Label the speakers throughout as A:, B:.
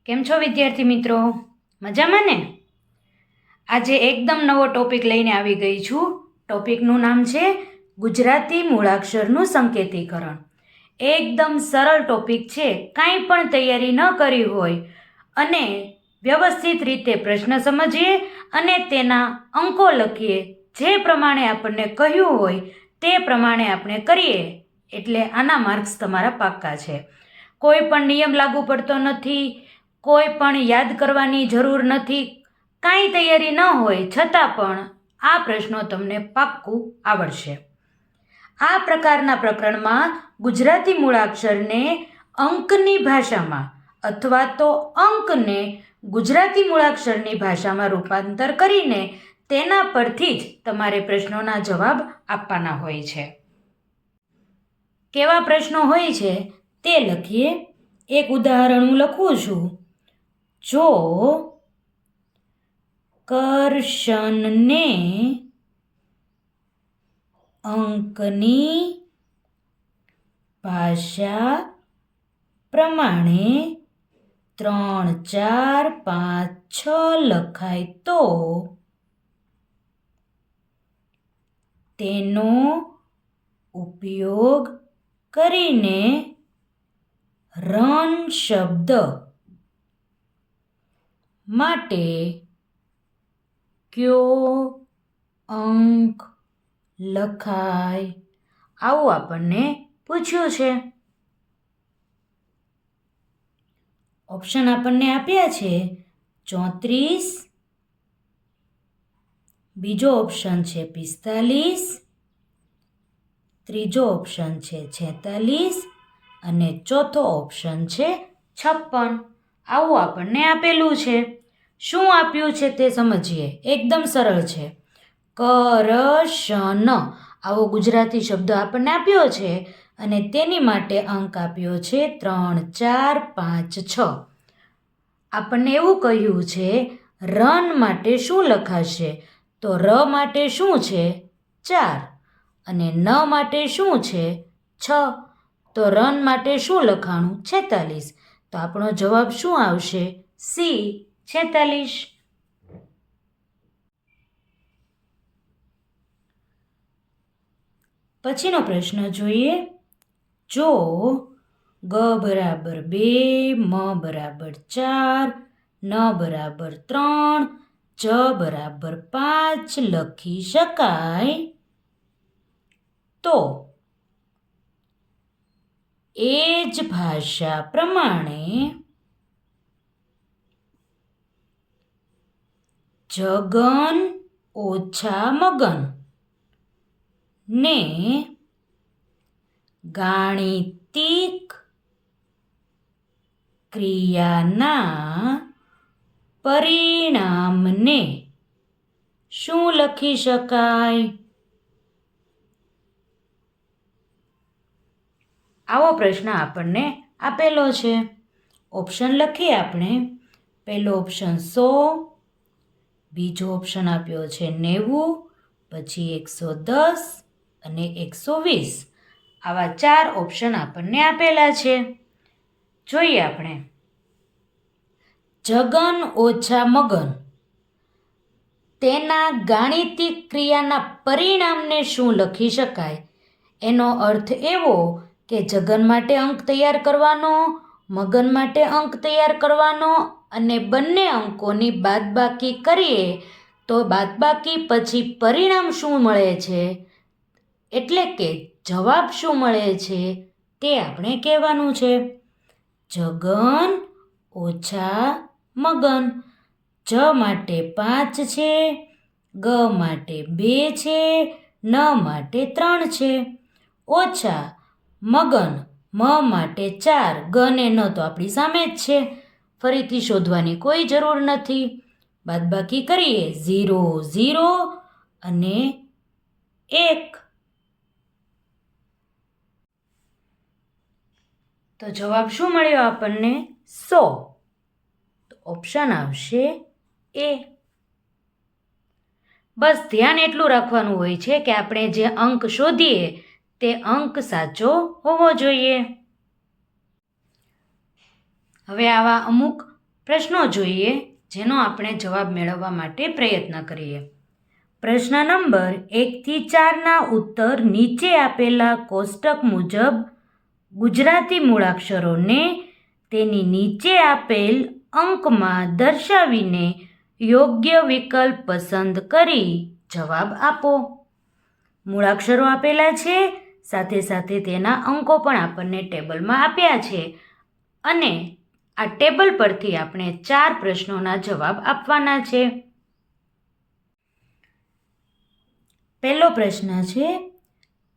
A: કેમ છો વિદ્યાર્થી મિત્રો? મજામાં ને? આજે એકદમ નવો ટોપિક લઈને આવી ગઈ છું. ટોપિકનું નામ છે ગુજરાતી મૂળાક્ષરનું સંકેતીકરણ. એકદમ સરળ ટોપિક છે. કાંઈ પણ તૈયારી ન કરી હોય અને વ્યવસ્થિત રીતે પ્રશ્ન સમજીએ અને તેના અંકો લખીએ, જે પ્રમાણે આપણને કહ્યું હોય તે પ્રમાણે આપણે કરીએ એટલે આના માર્ક્સ તમારા પાક્કા છે. કોઈ પણ નિયમ લાગુ પડતો નથી, કોઈ પણ યાદ કરવાની જરૂર નથી. કાંઈ તૈયારી ન હોય છતાં પણ આ પ્રશ્નો તમને પાક્કું આવડશે. આ પ્રકારના પ્રકરણમાં ગુજરાતી મૂળાક્ષરને અંકની ભાષામાં અથવા તો અંકને ગુજરાતી મૂળાક્ષરની ભાષામાં રૂપાંતર કરીને તેના પરથી જ તમારે પ્રશ્નોના જવાબ આપવાના હોય છે. કેવા પ્રશ્નો હોય છે તે લખીએ. એક ઉદાહરણ હું લખું છું. જો કરશનને અંકની ભાષા પ્રમાણે 3, 4, 5, 6 લખાય તો તેનો ઉપયોગ કરીને રન શબ્દ માટે કયો અંક લખાય? આવું આપણને પૂછ્યું છે. ઓપ્શન આપણને આપ્યા છે 34, બીજો ઓપ્શન છે 45, ત્રીજો ઓપ્શન છે 46 અને ચોથો ઓપ્શન છે 56. આવું આપણને આપેલું છે. શું આપ્યું છે તે સમજીએ. એકદમ સરળ છે. કરશન આવો ગુજરાતી શબ્દ આપણને આપ્યો છે અને તેની માટે અંક આપ્યો છે 3, 4, 5, 6. આપણને એવું કહ્યું છે રન માટે શું લખાશે? તો ર માટે શું છે? 4 અને ન માટે શું છે? 6. તો રન માટે શું લખાણું? 46. તો આપણો જવાબ શું આવશે? સી, 46. પછીનો પ્રશ્ન જોઈએ. જો ગ બરાબર 2, મ બરાબર 4, ન બરાબર 3, જ બરાબર 5 લખી શકાય તો એ જ ભાષા પ્રમાણે જગન ઓછા મગન ને ગાણિતિક ક્રિયાના પરિણામને શું લખી શકાય? આવો પ્રશ્ન આપણને આપેલો છે. ઓપ્શન લખીએ આપણે. પહેલો ઓપ્શન 100, બીજો ઓપ્શન આપ્યો છે 90, પછી 110 અને 120. આવા 4 ઓપ્શન આપણને આપેલા છે. જોઈએ આપણે. જગન ઓછા મગન તેના ગાણિતિક ક્રિયાના પરિણામને શું લખી શકાય? એનો અર્થ એવો કે જગન માટે અંક તૈયાર કરવાનો, મગન માટે અંક તૈયાર કરવાનો અને બંને અંકોની બાદબાકી કરીએ તો બાદબાકી પછી પરિણામ શું મળે છે, એટલે કે જવાબ શું મળે છે તે આપણે કહેવાનું છે. જગન ઓછા મગન. જ માટે 5 છે, ગ માટે 2 છે, ન માટે 3 છે. ઓછા મગન, મ માટે 4, ગ ને ન તો આપણી સામે જ છે. ફરીથી શોધવાની કોઈ જરૂર નથી. બાદબાકી કરીએ 0, 0 અને 1. તો જવાબ શું મળ્યો આપણને? 100. તો ઓપ્શન આવશે એ. બસ ધ્યાન એટલું રાખવાનું હોય છે કે આપણે જે અંક શોધીએ તે અંક સાચો હોવો જોઈએ. હવે આવા અમુક પ્રશ્નો જોઈએ જેનો આપણે જવાબ મેળવવા માટે પ્રયત્ન કરીએ. પ્રશ્ન નંબર 1થી 4ના ઉત્તર નીચે આપેલા કોષ્ટક મુજબ ગુજરાતી મૂળાક્ષરોને તેની નીચે આપેલ અંકમાં દર્શાવીને યોગ્ય વિકલ્પ પસંદ કરી જવાબ આપો. મૂળાક્ષરો આપેલા છે, સાથે સાથે તેના અંકો પણ આપણને ટેબલમાં આપ્યા છે અને આ ટેબલ પરથી આપણે 4 પ્રશ્નોના જવાબ આપવાના છે. પહેલો પ્રશ્ન છે,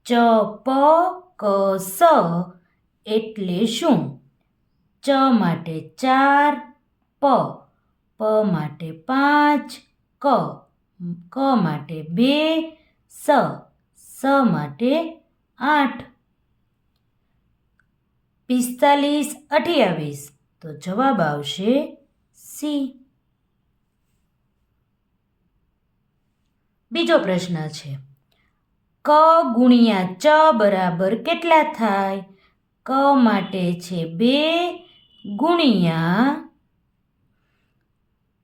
A: ચ-પ-ક-સ એટલે શું? ચ માટે 4, પ માટે 5, ક માટે 2, સ માટે 8. 45, 28 તો જવાબ આવશે સી. બીજો પ્રશ્ન છે, ક ગુણ્યા ચ બરાબર કેટલા થાય? ક માટે છે 2 ગુણ્યા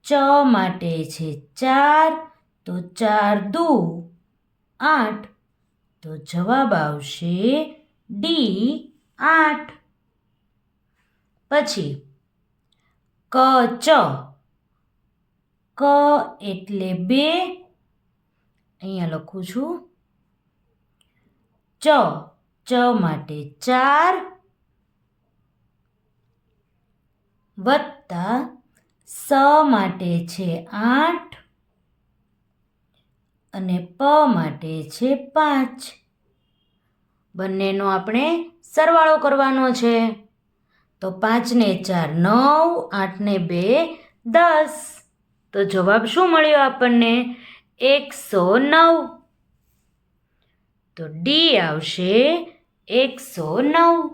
A: ચ માટે છે 4 તો 4 દુ 8 તો જવાબ આવશે ડી 8. પછી ક ચ, ક એટલે 2, અહીંયા લખું છું, ચ માટે 4 વત્તા સ માટે છે 8 અને પ માટે છે 5. બંનેનો આપણે સરવાળો કરવાનો છે. તો 5 ને 4 9, 8 ને 2 10 તો જવાબ શું મળ્યો આપણને? 109. તો ડી આવશે 109.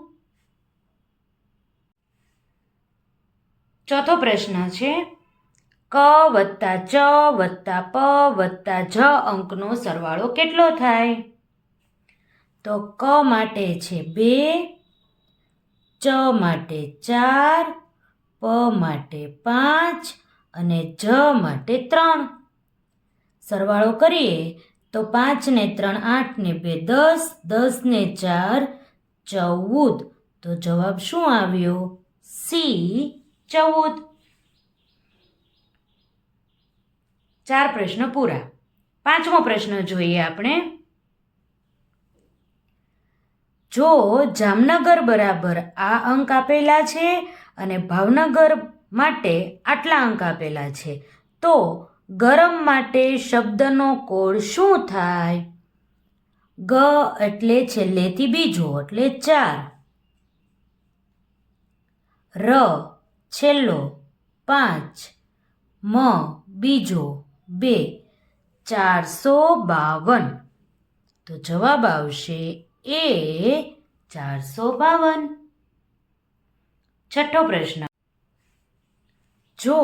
A: ચોથો પ્રશ્ન છે, ક વત્તા ચ વત્તા પ વત્તા જ અંકનો સરવાળો કેટલો થાય? તો ક માટે છે 2, ચ માટે 4, પ માટે 5 અને જ માટે 3. સરવાળો કરીએ તો 5 ને 3 8 ને 2 10, 10 ને 4 14 તો જવાબ શું આવ્યો? સી 14. 4 પ્રશ્ન પૂરા. પાંચમો પ્રશ્ન જોઈએ આપણે. જો જામનગર બરાબર આ અંક આપેલા છે અને ભાવનગર માટે આટલા અંક આપેલા છે તો ગરમ માટે શબ્દનો કોડ શું થાય? ગ એટલે છેલ્લેથી બીજો એટલે 4, ર છેલ્લો 5, મ બીજો 2, 452 તો જવાબ આવશે એ 452. છઠ્ઠો પ્રશ્ન, જો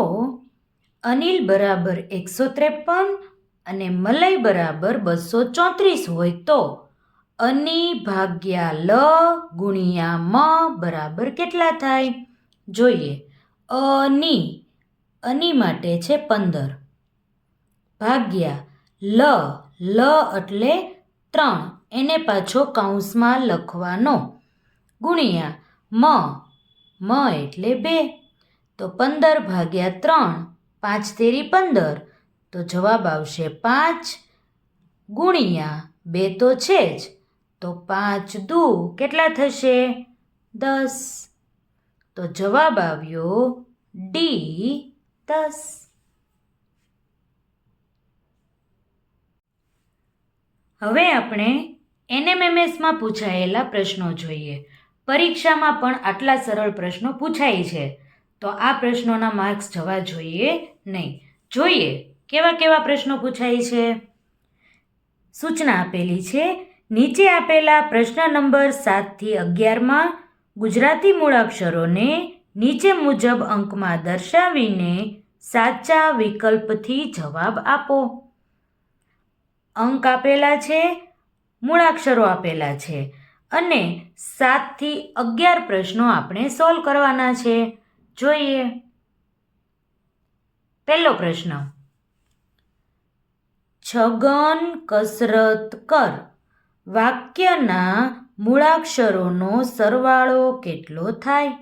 A: અનિલ બરાબર 153 અને મલય બરાબર 234 હોય તો અની ભાગ્યા લ ગુણ્યા મ બરાબર કેટલા થાય? જોઈએ. અની માટે છે 15 ભાગ્યા લ એટલે 3 એને પાછો કૌંસમાં લખવાનો ગુણ્યા મ એટલે 2 તો 15 ભાગ્યા 3 5 તેરી 15 તો જવાબ આવશે 5 ગુણ્યા 2 તો છે જ તો 5 દુ કેટલા થશે? 10 તો જવાબ આવ્યો ડી 10. હવે આપણે NMMSમાં પૂછાયેલા પ્રશ્નો જોઈએ. પરીક્ષામાં પણ આટલા સરળ પ્રશ્નો પૂછાય છે તો આ પ્રશ્નોના માર્ક્સ જવા જોઈએ નહીં. જોઈએ કેવા કેવા પ્રશ્નો પૂછાય છે. સૂચના આપેલી છે, નીચે આપેલા પ્રશ્ન નંબર 7થી 11માં ગુજરાતી મૂળાક્ષરોને નીચે મુજબ અંકમાં દર્શાવીને સાચા વિકલ્પથી જવાબ આપો. અંક આપેલા છે, મૂળાક્ષરો આપેલા છે અને 7થી 11 પ્રશ્નો આપણે સોલ્વ કરવાના છે. જોઈએ. પહેલો પ્રશ્ન, છગન કસરત કર વાક્યના મૂળાક્ષરોનો સરવાળો કેટલો થાય?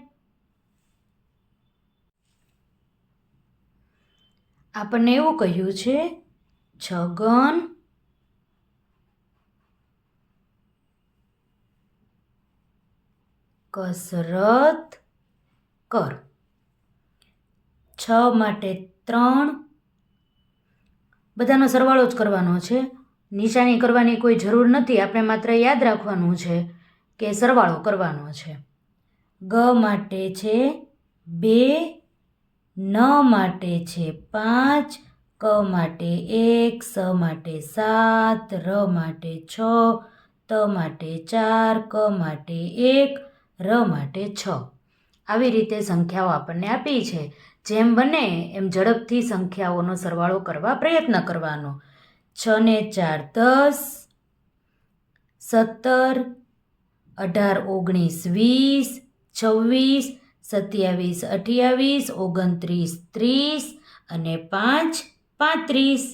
A: આપણને એવું કહ્યું છે, છગન કસરત કર. 6 માટે 3, બધાનો સરવાળો જ કરવાનો છે, નિશાની કરવાની કોઈ જરૂર નથી, આપણે માત્ર યાદ રાખવાનું છે કે સરવાળો કરવાનો છે. ગ માટે છે 2, ન માટે છે 5, ક માટે 1, સ માટે 7, ર માટે 6, ત માટે 4, ક માટે 1, ર માટે 6. આવી રીતે સંખ્યાઓ આપણને આપી છે. જેમ બને એમ ઝડપથી સંખ્યાઓનો સરવાળો કરવા પ્રયત્ન કરવાનો. 6 ને 4 10, 17, 18 19 20, 26, 27 28, 29 30 અને 5 35.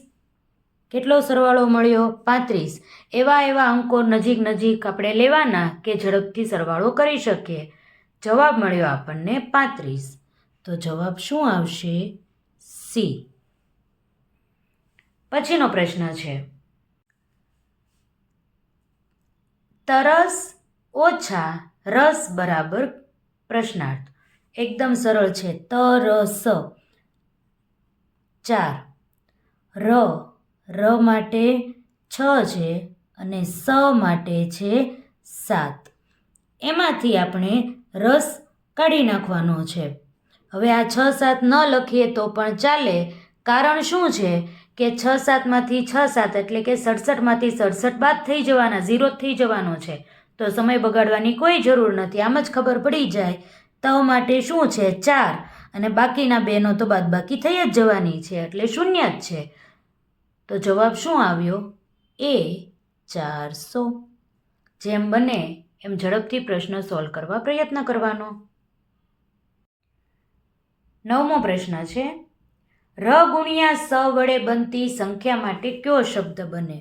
A: કેટલો સરવાળો મળ્યો? 35. એવા અંકો નજીક આપણે લેવાના કે ઝડપથી સરવાળો કરી શકીએ. જવાબ મળ્યો આપણને 35. તો જવાબ શું આવશે? સી. પછીનો પ્રશ્ન છે, તરસ ઓછા રસ બરાબર પ્રશ્નાર્થ. એકદમ સરળ છે. તરસ 4, ર માટે 6 છે અને સ માટે છે 7. એમાંથી આપણે રસ કાઢી નાખવાનો છે. હવે આ 6 7 ન લખીએ તો પણ ચાલે. કારણ શું છે કે 6 7માંથી 6 7 એટલે કે 67માંથી 67 બાદ થઈ જવાના, 0 થઈ જવાનો છે. તો સમય બગાડવાની કોઈ જરૂર નથી, આમ જ ખબર પડી જાય. ત માટે શું છે? 4 અને બાકીના 2નો તો બાદબાકી થઈ જ જવાની છે એટલે 0 જ છે. તો જવાબ શું આવ્યો? એ 400. જેમ બને એમ ઝડપથી પ્રશ્ન સોલ્વ કરવા પ્રયત્ન કરવાનો. 9મો પ્રશ્ન છે, ર ગુણ્યા સ વડે બનતી સંખ્યા માટે કયો શબ્દ બને?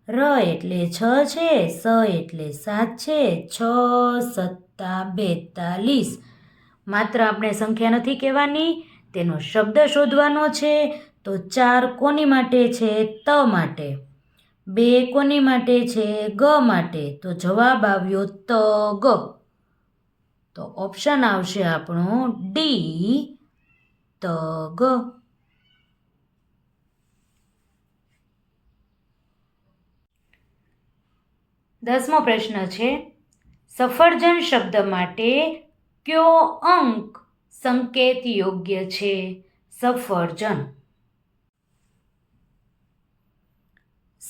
A: ર એટલે 6 છે, સ એટલે 7 છે, 6 સત્તા 42. માત્ર આપણે સંખ્યા નથી કહેવાની, તેનો શબ્દ શોધવાનો છે. તો 4 કોની માટે છે? ત માટે. 2 કોની માટે છે? ગ માટે. તો જવાબ આવ્યો ત ગ. તો ઓપ્શન આવશે આપણો ડી, ત ગ. દસમો પ્રશ્ન છે, સફરજન શબ્દ માટે કયો અંક સંકેત યોગ્ય છે? સફરજન. સ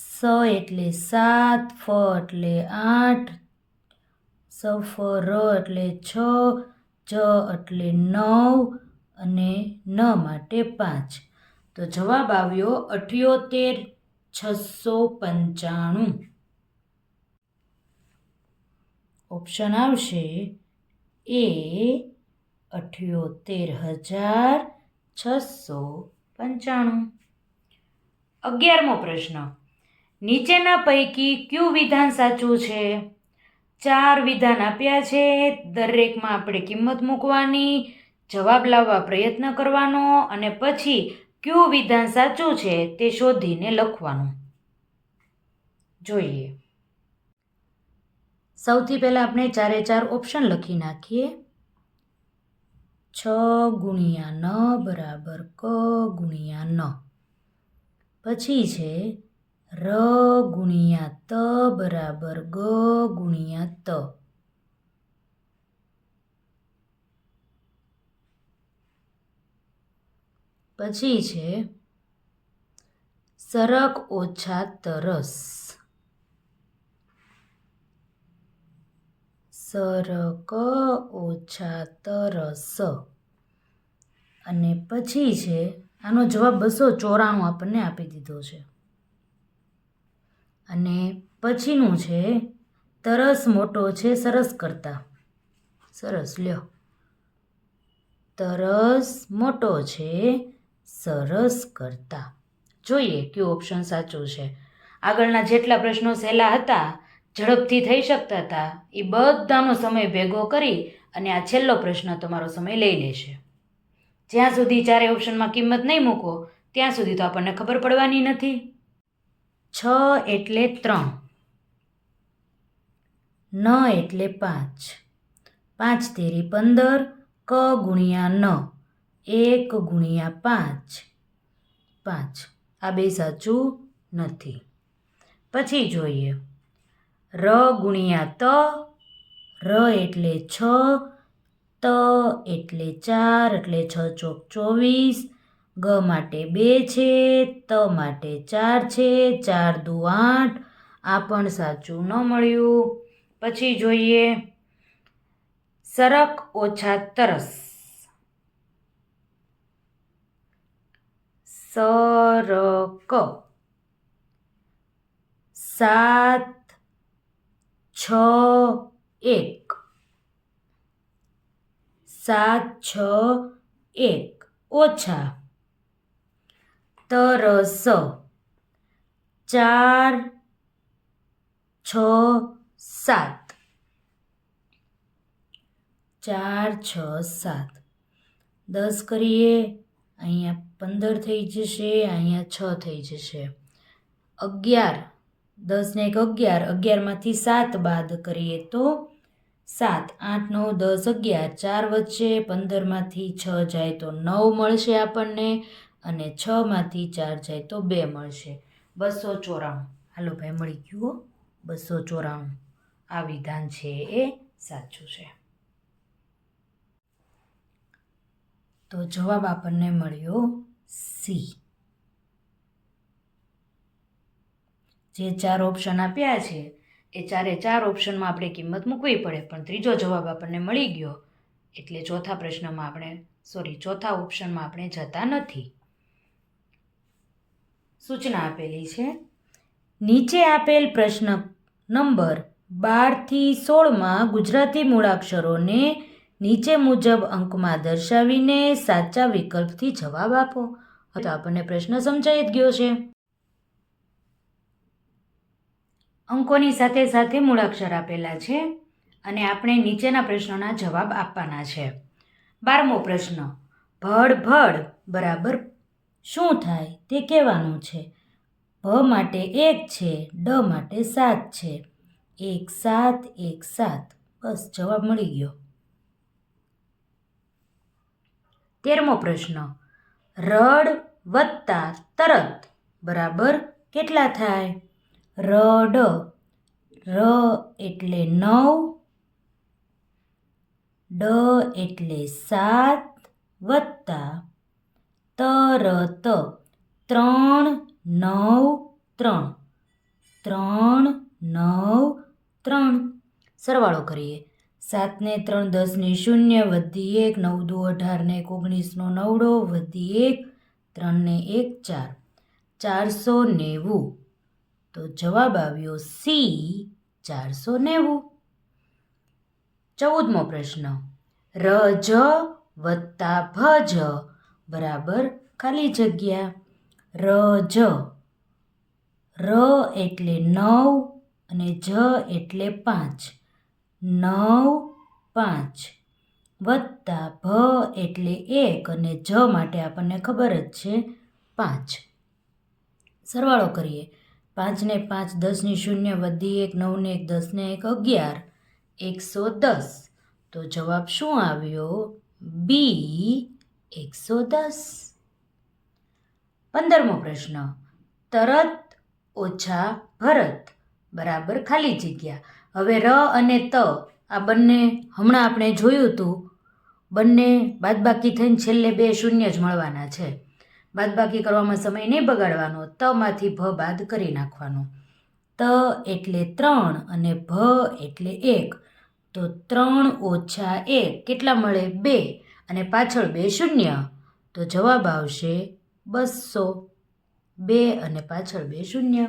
A: એટલે 7, ફ એટલે 8, સફ ર એટલે 6, જ એટલે 9 અને ન માટે 5. તો જવાબ આવ્યો 78695. ઓપ્શન આવશે એ 78695. 11મો પ્રશ્ન, નીચેના પૈકી કયું વિધાન સાચું છે? 4 વિધાન આપ્યા છે, દરેકમાં આપણે કિંમત મૂકવાની, જવાબ લાવવા પ્રયત્ન કરવાનો અને પછી કયું વિધાન સાચું છે તે શોધીને લખવાનું. જોઈએ. સૌથી પહેલાં આપણે 4 4 ઓપ્શન લખી નાખીએ. 6 ગુણ્યા ન બરાબર ક ગુણ્યા ન. પછી છે ર ગુણ્યા ત બરાબર ગ ગુણ્યા ત. પછી છે સરક ઓછા તરસ. સરક ઓછા તરસ. અને પછી છે, આનો જવાબ 294 આપણને આપી દીધો છે. અને પછીનું છે તરસ મોટો છે સરસ કરતા. સરસ લ્યો. તરસ મોટો છે સરસ કરતા. જોઈએ કયું ઓપ્શન સાચું છે. આગળના જેટલા પ્રશ્નો સહેલા હતા, ઝડપથી થઈ શકતા હતા, એ બધાનો સમય ભેગો કરી અને આ છેલ્લો પ્રશ્ન તમારો સમય લઈ લેશે. જ્યાં સુધી ચારે ઓપ્શનમાં કિંમત નહીં મૂકો ત્યાં સુધી તો આપણને ખબર પડવાની નથી. 6 એટલે 3, 9 એટલે 5, 5 તેરી 15, ક ગુણ્યા 9, 1 ગુણ્યા 5, 5. આ બે સાચું નથી. પછી જોઈએ ર ગુણ્યા ત, ર એટલે 6, ત એટલે 4 એટલે 6 ચોક 24, ગ માટે 2 છે, ત માટે 4 છે, 4 દુ 8. આ પણ સાચું ન મળ્યું. પછી જોઈએ સરક ઓછા તરસ, સરક, 7 6 1, 7 6 1 ઓછા તરસ, 4 6 7, 4 6 7. 10 કરીએ, અહીંયા 15 થઈ જશે, અહીંયા 6 થઈ જશે. 11, 10 ને 1 11, 11માંથી 7 બાદ કરીએ તો 7, 8 9 10 11, 4 વચ્ચે 15માંથી 6 જાય તો 9 મળશે આપણને, અને 6માંથી 4 જાય તો 2 મળશે. 294. હાલો ભાઈ, મળી ગયું. 294 આ વિધાન છે એ સાચું છે. તો જવાબ આપણને મળ્યો સી. જે 4 ઓપ્શન આપ્યા છે એ ચારે 4 ઓપ્શનમાં આપણે કિંમત મૂકવી પડે, પણ ત્રીજો જવાબ આપણને મળી ગયો એટલે ચોથા ઓપ્શનમાં આપણે જતા નથી. સૂચના આપેલી છે. નીચે આપેલ પ્રશ્ન નંબર 12 થી 16માં ગુજરાતી મૂળાક્ષરોને નીચે મુજબ અંકમાં દર્શાવીને સાચા વિકલ્પથી જવાબ આપો. તો આપણને પ્રશ્ન સમજાઈ જ ગયો છે. અંકોની સાથે સાથે મૂળાક્ષર આપેલા છે અને આપણે નીચેના પ્રશ્નોના જવાબ આપવાના છે. 12મો પ્રશ્ન, ભડ ભડ બરાબર શું થાય તે કહેવાનું છે. ભ માટે 1 છે, ડ માટે 7 છે. 1 7 1 7. બસ જવાબ મળી ગયો. 13મો પ્રશ્ન, રડ વત્તા તરત બરાબર કેટલા થાય. રડ, ર એટલે 9, ડ એટલે 7 વત્તા તરત 3 9 3, 3 9 3. સરવાળો કરીએ. 7 ને 3 10 ને 0 વધી 1, 9 દુ 18 ને 19 નો 9ડો વધી 1, 3 ને 1 4, 490. તો જવાબ આવ્યો સી 490. 14મો પ્રશ્ન, રજ વત્તા ભજ બરાબર ખાલી જગ્યા. રજ, ર એટલે 9 અને જ એટલે 5, 9 5 વત્તા ભ એટલે 1 અને જ માટે આપણને ખબર જ છે 5. સરવાળો કરીએ. 5 ને 5 10 ની 0 વધી 1, 9 ને 1 10 ને 1 11, 110. તો જવાબ શું આવ્યો? બી 110. 15મો પ્રશ્ન, તરત ઓછા ભરત બરાબર ખાલી જગ્યા. હવે ર અને ત આ બંને હમણાં આપણે જોયું હતું, બંને બાદબાકી થઈને છેલ્લે 2 શૂન્ય જ મળવાના છે. બાદબાકી કરવામાં સમય નહીં બગાડવાનો, તમાંથી ભ બાદ કરી નાખવાનો. ત એટલે 3 અને ભ એટલે 1. તો 3 ઓછા 1 કેટલા મળે? 2, અને પાછળ 2 શૂન્ય. તો જવાબ આવશે 200. 2 અને પાછળ 2 શૂન્ય.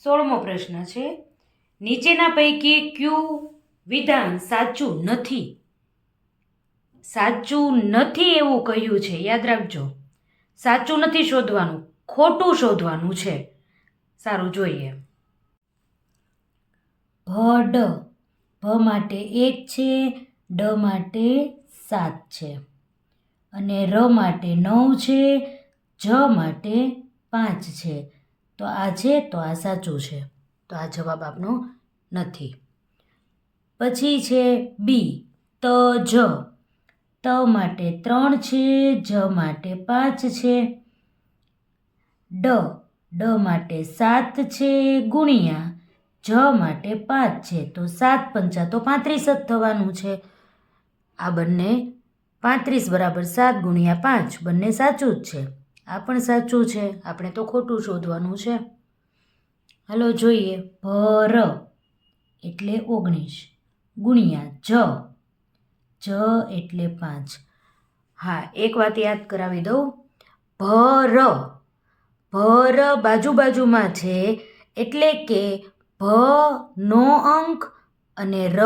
A: 16મો પ્રશ્ન છે, નીચેના પૈકી કયું વિધાન સાચું નથી? સાચું નથી એવું કહ્યું છે, યાદ રાખજો. સાચું નથી શોધવાનું, ખોટું શોધવાનું છે. સારું, જોઈએ. ભ ડ. ભ માટે 1 છે, ડ માટે 7 છે, અને ર માટે 9 છે, જ માટે 5 છે. તો આ છે, તો આ સાચું છે. તો આ જવાબ આપનો નથી. પછી છે બી, ત જ. ત માટે 3 છે, જ માટે 5 છે, ડ માટે 7 છે, ગુણ્યા જ માટે 5 છે. તો 7 પંચા તો 35 જ થવાનું છે. આ બંને 35 બરાબર 7 ગુણ્યા 5 બંને સાચું જ છે. આ પણ સાચું છે. આપણે તો ખોટું શોધવાનું છે. હાલો જોઈએ. ભર એટલે 19 ગુણ્યા જ એટલે 5. હા, એક વાત યાદ કરાવી દઉં. ભર બાજુમાં છે, એટલે કે ભ નો અંક અને ર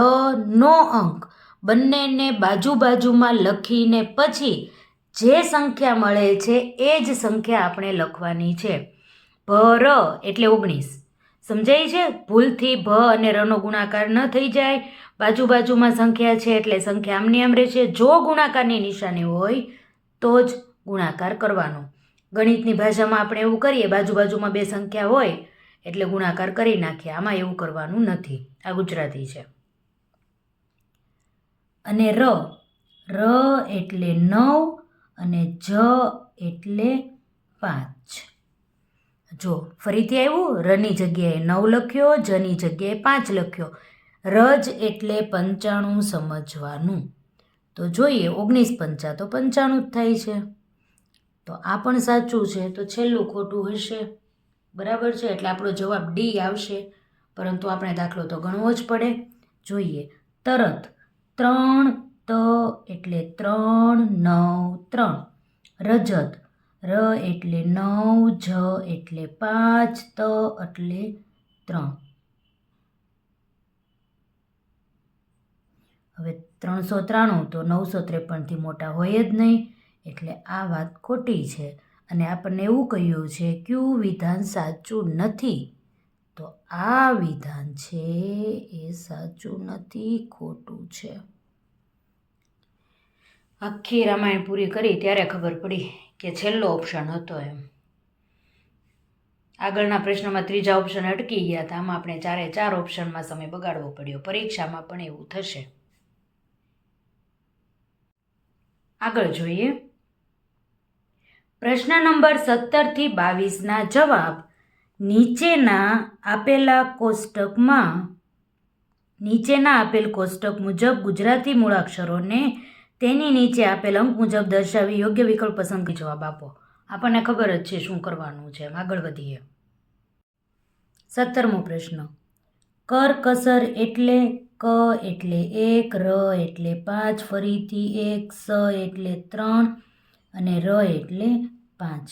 A: નો અંક બંનેને બાજુમાં લખીને પછી જે સંખ્યા મળે છે એ જ સંખ્યા આપણે લખવાની છે. ભર એટલે 19. સમજાય છે? ભૂલથી ભ અને રનો ગુણાકાર ન થઈ જાય. બાજુમાં સંખ્યા છે એટલે સંખ્યા આમની આમ રહેશે. જો ગુણાકારની નિશાની હોય તો જ ગુણાકાર કરવાનો. ગણિતની ભાષામાં આપણે એવું કરીએ, બાજુમાં 2 સંખ્યા હોય એટલે ગુણાકાર કરી નાખીએ. આમાં એવું કરવાનું નથી. આ ગુજરાતી છે. અને ર એટલે 9 અને જ એટલે 5. જો ફરીથી આવ્યું. રની જગ્યાએ 9 લખ્યો, જની જગ્યાએ 5 લખ્યો. રજ એટલે 95 સમજવાનું. તો જોઈએ, 19 પંચા તો 95 જ થાય છે. તો આ પણ સાચું છે. તો છેલ્લું ખોટું હશે. બરાબર છે. એટલે આપણો જવાબ ડી આવશે. પરંતુ આપણે દાખલો તો ગણવો જ પડે. જોઈએ. તરત 3 ત એટલે 3 9 3. રજત ર એટલે 9, જ એટલે 5, ત એટલે 3. હવે 393 તો 953થી મોટા હોય જ નહીં. એટલે આ વાત ખોટી છે. અને આપણને એવું કહ્યું છે કયું વિધાન સાચું નથી. તો આ વિધાન છે એ સાચું નથી, ખોટું છે. આખી રામાયણ પૂરી કરી ત્યારે ખબર પડી કે છેલ્લો ઓપ્શન હતો એમ. આગળના પ્રશ્નમાં 3જા ઓપ્શન અટકી ગયા હતા. આમાં આપણે 4 ઓપ્શનમાં સમય બગાડવો પડ્યો. પરીક્ષામાં પણ એવું થશે. આગળ જોઈએ. પ્રશ્ન નંબર 17થી 22ના જવાબ નીચેના આપેલ કોષ્ટક મુજબ ગુજરાતી મૂળાક્ષરોને તેની નીચે આપેલ અંક મુજબ દર્શાવી યોગ્ય વિકલ્પ પસંદ કરી જવાબ આપો. આપણને ખબર જ છે શું કરવાનું છે. આગળ વધીએ. 17મો પ્રશ્ન. કરકસર એટલે ક એટલે 1, ર એટલે 5, ફરીથી 1, સ એટલે 3 અને ર એટલે 5.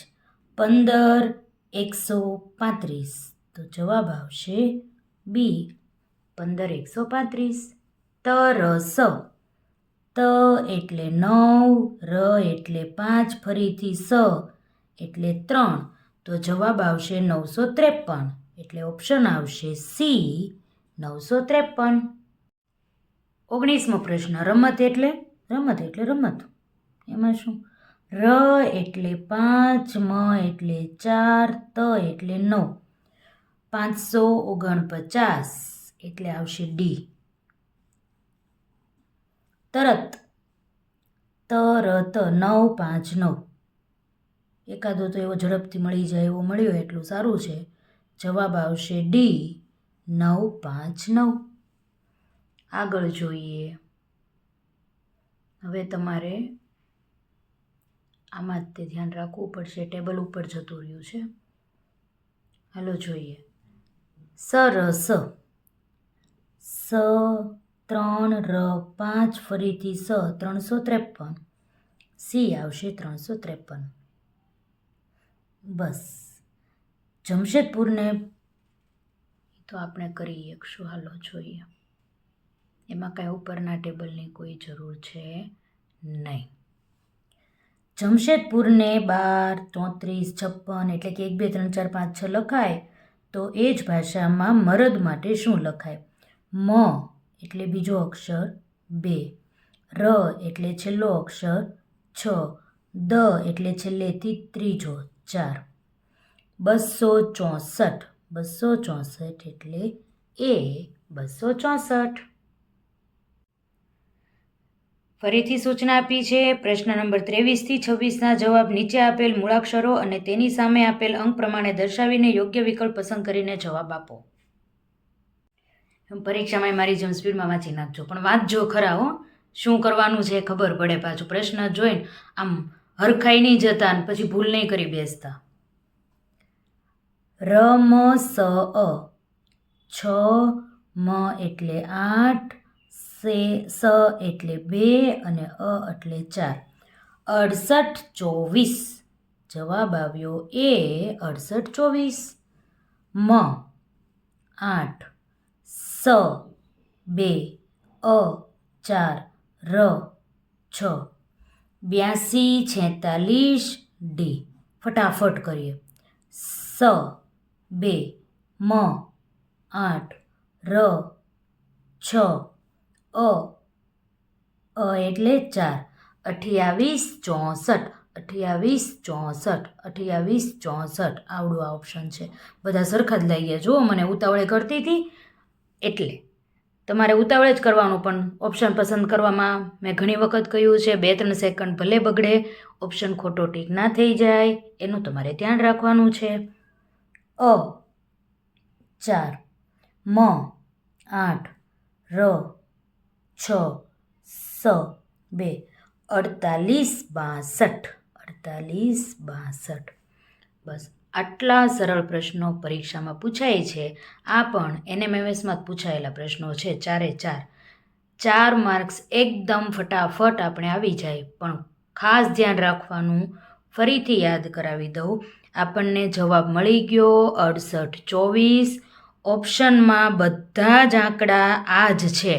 A: 15 135. તો જવાબ આવશે બી, 15 135. તરસ ત એટલે 9, ર એટલે 5, ફરીથી સ એટલે 3. તો જવાબ આવશે 953. એટલે ઓપ્શન આવશે સી, 953. 19મો પ્રશ્ન. રમત એટલે રમત. એમાં શું? ર એટલે 5, મ એટલે 4, ત એટલે 9. 549 એટલે આવશે ડી. તરત તરત 959. એકાદો તો એવો ઝડપથી મળી જાય એવો મળ્યો એટલું સારું છે. જવાબ આવશે ડી, 959. આગળ જોઈએ. હવે તમારે આમાં જ તે ધ્યાન રાખવું પડશે. ટેબલ ઉપર જતું રહ્યું છે. હાલો જોઈએ. સરસ સ 3, ર 5, ફરીથી સ 353. સી આવશે 353. બસ. જમશેદપુરને તો આપણે કરી શકશું. હાલો જોઈએ. એમાં કાંઈ ઉપરના ટેબલની કોઈ જરૂર છે નહીં. જમશેદપુરને 12, 34, 56 એટલે કે 1, 2, 3, 4, 5, 6 લખાય તો એ જ ભાષામાં મરદ માટે શું લખાય? મ એટલે બીજો અક્ષર 2, ર એટલે છેલ્લો અક્ષર 6, દ એટલે છેલ્લેથી ત્રીજો 4. 264. 264 એટલે એ 264. ફરીથી સૂચના આપી છે. પ્રશ્ન નંબર 23 થી 26ના જવાબ નીચે આપેલ મૂળાક્ષરો અને તેની સામે આપેલ અંક પ્રમાણે દર્શાવીને યોગ્ય વિકલ્પ પસંદ કરીને જવાબ આપો. પરીક્ષામાં મારી જેમ સ્પીડમાં વાંચી નાખજો, પણ વાંચજો ખરા હો. શું કરવાનું છે ખબર પડે. પાછું પ્રશ્ન જોઈને આમ હરખાઈ નહીં જતા અને પછી ભૂલ નહીં કરી બેસતા. રમસ અ 6, મ એટલે 8, સ એટલે 2 અને અ એટલે 4. 68, 24. જવાબ આવ્યો એ 68, 24. મ 8, સ 2, અ 4, ર 6. 82, 46, ડી. ફટાફટ કરીએ. સ 2, મ 8, ર 6, અ એટલે 4. 28, 64. 28, 64. 28, 64. આવડું આ ઓપ્શન છે. બધા સરખા જ લઈએ. જુઓ, મને ઉતાવળે કરતી હતી એટલે તમારે ઉતાવળે જ કરવાનું, પણ ઓપ્શન પસંદ કરવામાં મેં ઘણી વખત કહ્યું છે 2-3 સેકન્ડ ભલે બગડે, ઓપ્શન ખોટો ટીક ના થઈ જાય એનું તમારે ધ્યાન રાખવાનું છે. અ 4, મ 8, ર 6, સ 2. 48, 62. બસ આટલા સરળ પ્રશ્નો પરીક્ષામાં પૂછાય છે. આ પણ NMMSમાં જ પૂછાયેલા પ્રશ્નો છે. 4 4 માર્ક્સ એકદમ ફટાફટ આપણે આવી જાય. પણ ખાસ ધ્યાન રાખવાનું, ફરીથી યાદ કરાવી દઉં, આપણને જવાબ મળી ગયો 68, 24. ઓપ્શનમાં બધા જ આંકડા આ જ છે.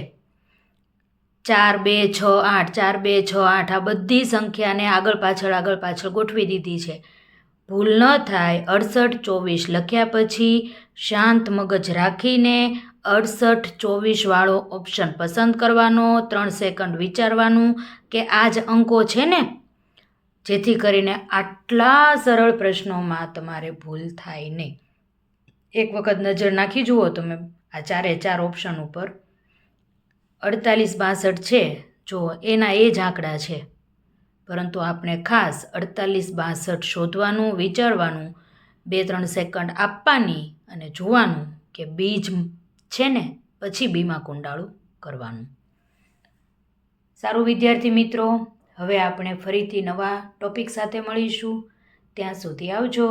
A: 4, 2, 6, 8. 4, 2, 6, 8 આ બધી સંખ્યાને આગળ પાછળ ગોઠવી દીધી છે. ભૂલ ન થાય 68, 24 લખ્યા પછી શાંત મગજ રાખીને 68, 24 વાળો ઓપ્શન પસંદ કરવાનો. 3 સેકન્ડ વિચારવાનું કે આ જ અંકો છે ને, જેથી કરીને આટલા સરળ પ્રશ્નોમાં તમારે ભૂલ થાય નહીં. એક વખત નજર નાખી જુઓ તમે આ 4 ઓપ્શન ઉપર. 48, 62 છે, જો એના એ જ આંકડા છે, પરંતુ આપણે ખાસ 48, 62 શોધવાનું, વિચારવાનું, 2-3 સેકન્ડ આપવાની અને જોવાનું કે બીજ છે ને પછી બીમાં કુંડાળું કરવાનું. સારું વિદ્યાર્થી મિત્રો, હવે આપણે ફરીથી નવા ટોપિક સાથે મળીશું. ત્યાં સુધી આવજો.